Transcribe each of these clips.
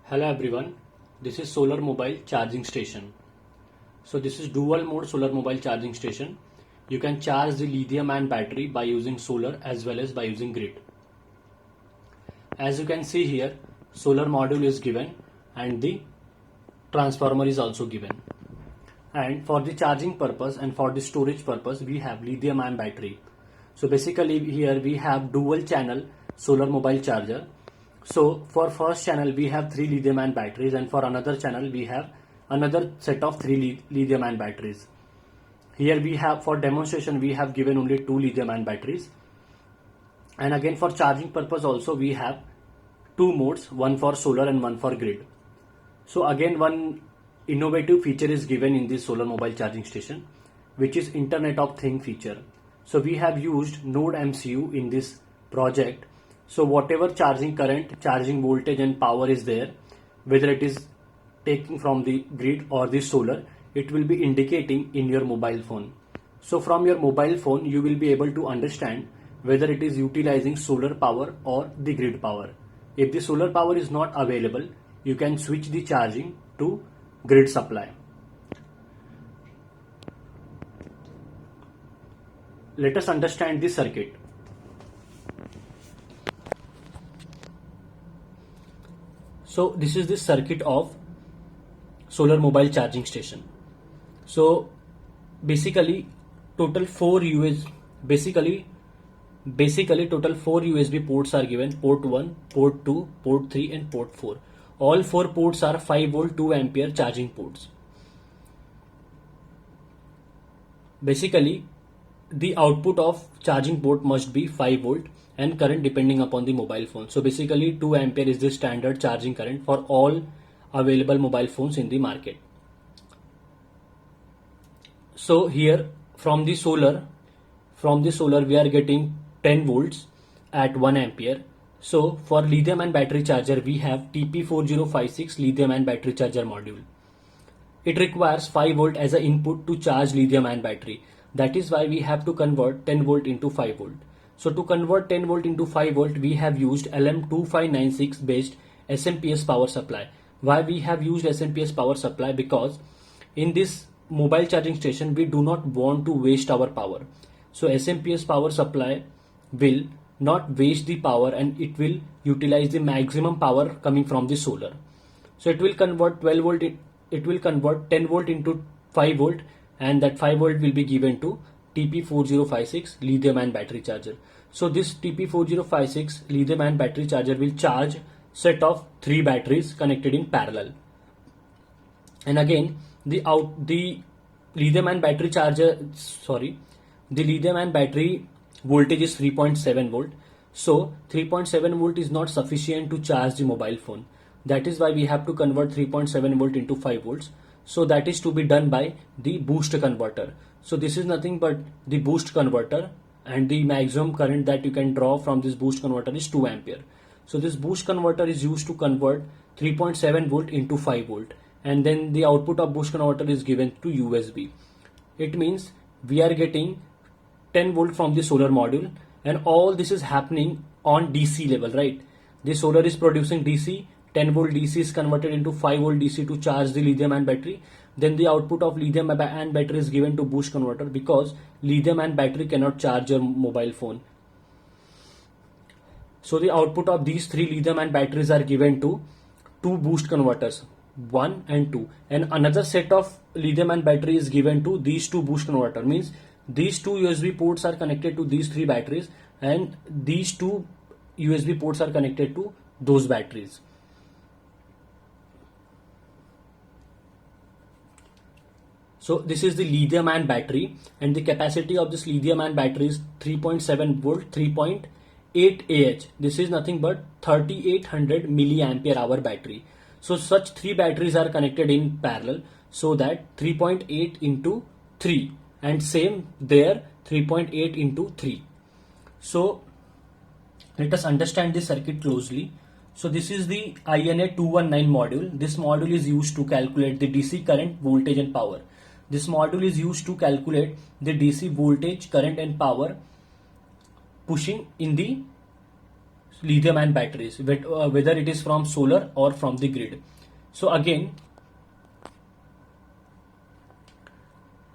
Hello everyone, this is solar mobile charging station. So this is dual mode solar mobile charging station. You can charge the lithium ion battery by using solar as well as by using grid. As you can see here, solar module is given and the transformer is also given. And for the charging purpose and for the storage purpose, we have lithium ion battery. So basically here we have dual channel solar mobile charger. So for first channel we have 3 lithium ion batteries, and for another channel we have another set of 3 lithium ion batteries. Here we have, for demonstration, we have given only 2 lithium ion batteries. And again for charging purpose also we have 2 modes, one for solar and one for grid. So again one innovative feature is given in this solar mobile charging station, which is Internet of Things feature. So we have used Node MCU in this project. So whatever charging current, charging voltage and power is there, whether it is taking from the grid or the solar, it will be indicating in your mobile phone. So from your mobile phone you will be able to understand whether it is utilizing solar power or the grid power. If the solar power is not available, you can switch the charging to grid supply. Let us understand the circuit. So this is the circuit of solar mobile charging station. So basically total 4 USB ports are given: port 1, port 2, port 3 and port 4. All 4 ports are 5 volt 2 ampere charging ports. Basically the output of charging port must be 5 volt and current depending upon the mobile phone. So basically 2 ampere is the standard charging current for all available mobile phones in the market. So here from the solar we are getting 10 volts at 1 ampere. So for lithium ion battery charger we have TP4056 lithium ion battery charger module. It requires 5 volt as an input to charge lithium ion battery. That is why we have to convert 10 volt into 5 volt. So to convert 10 volt into 5 volt, we have used LM2596 based SMPS power supply. Why we have used SMPS power supply? Because in this mobile charging station we do not want to waste our power. So SMPS power supply will not waste the power and it will utilize the maximum power coming from the solar. So it will convert 12 volt, it will convert 10 volt into 5 volt, and that 5 volt will be given to TP4056 lithium ion battery charger. So this TP4056 lithium ion battery charger will charge set of 3 batteries connected in parallel. And again the lithium ion battery voltage is 3.7 volt. So 3.7 volt is not sufficient to charge the mobile phone. That is why we have to convert 3.7 volt into 5 volts. So that is to be done by the boost converter. So this is nothing but the boost converter, and the maximum current that you can draw from this boost converter is 2 ampere. So this boost converter is used to convert 3.7 volt into 5 volt, and then the output of boost converter is given to USB. It means we are getting 10 volt from the solar module, and all this is happening on DC level, right? The solar is producing DC, 10 volt DC is converted into 5 volt DC to charge the lithium ion battery. Then the output of lithium ion battery is given to boost converter, because lithium ion battery cannot charge your mobile phone. So the output of these 3 lithium ion batteries are given to 2 boost converters, 1 and 2, and another set of lithium ion battery is given to these 2 boost converter. Means these 2 USB ports are connected to these 3 batteries, and these 2 USB ports are connected to those batteries. So this is the lithium ion battery, and the capacity of this lithium ion battery is 3.7 volt 3.8 Ah. This is nothing but 3800 milliampere hour battery. So such 3 batteries are connected in parallel, so that 3.8 into 3, and same there 3.8 into 3. So let us understand this circuit closely. So this is the INA219 module. This module is used to calculate the DC current, voltage and power. This module is used to calculate the DC voltage, current and power pushing in the lithium ion batteries, whether it is from solar or from the grid. So again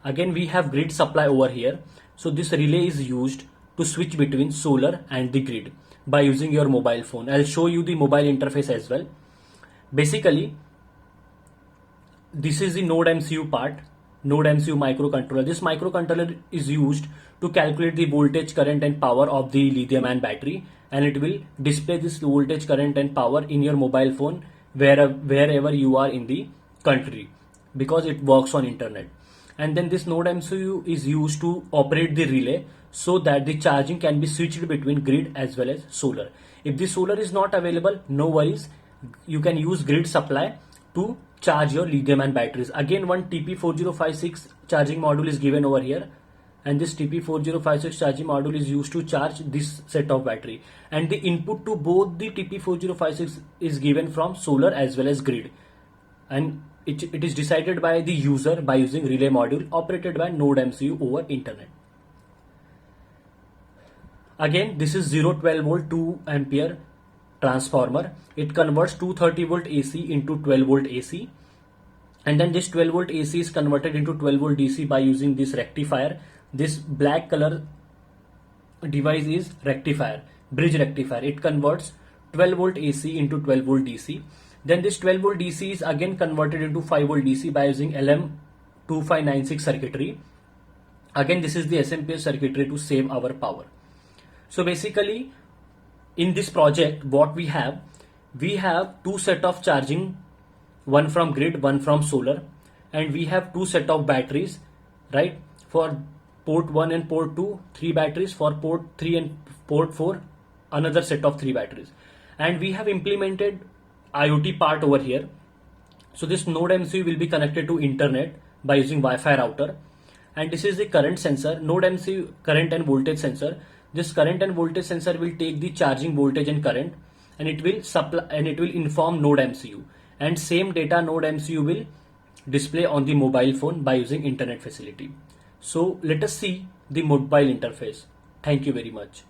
we have grid supply over here. So this relay is used to switch between solar and the grid by using your mobile phone. I'll show you the mobile interface as well. Basically, this is the Node MCU part, Node MCU microcontroller. This microcontroller is used to calculate the voltage, current and power of the lithium ion battery, and it will display this voltage, current and power in your mobile phone wherever you are in the country, because it works on internet. And then this Node MCU is used to operate the relay so that the charging can be switched between grid as well as solar. If the solar is not available, no worries, you can use grid supply to charge your lithium ion batteries. Again, one TP4056 charging module is given over here, and this TP4056 charging module is used to charge this set of battery, and the input to both the TP4056 is given from solar as well as grid, and it is decided by the user by using relay module operated by Node MCU over internet. Again, this is 0-12 volt 2 ampere transformer. It converts 230 volt AC into 12 volt AC, and then this 12 volt AC is converted into 12 volt DC by using this rectifier. This black color device is rectifier, bridge rectifier. It converts 12 volt AC into 12 volt DC. Then this 12 volt DC is again converted into 5 volt DC by using LM2596 circuitry. Again, this is the SMPS circuitry to save our power. So basically, in this project, what we have two set of charging, one from grid, one from solar, and we have two set of batteries, right? For port 1 and port 2, 3 batteries. For port 3 and port 4, another set of 3 batteries. And we have implemented IoT part over here. So this Node MCU will be connected to internet by using Wi-Fi router, and this is the current sensor, Node MCU current and voltage sensor. This current and voltage sensor will take the charging voltage and current, and it will supply and it will inform Node MCU, and same data Node MCU will display on the mobile phone by using internet facility. So let us see the mobile interface. Thank you very much.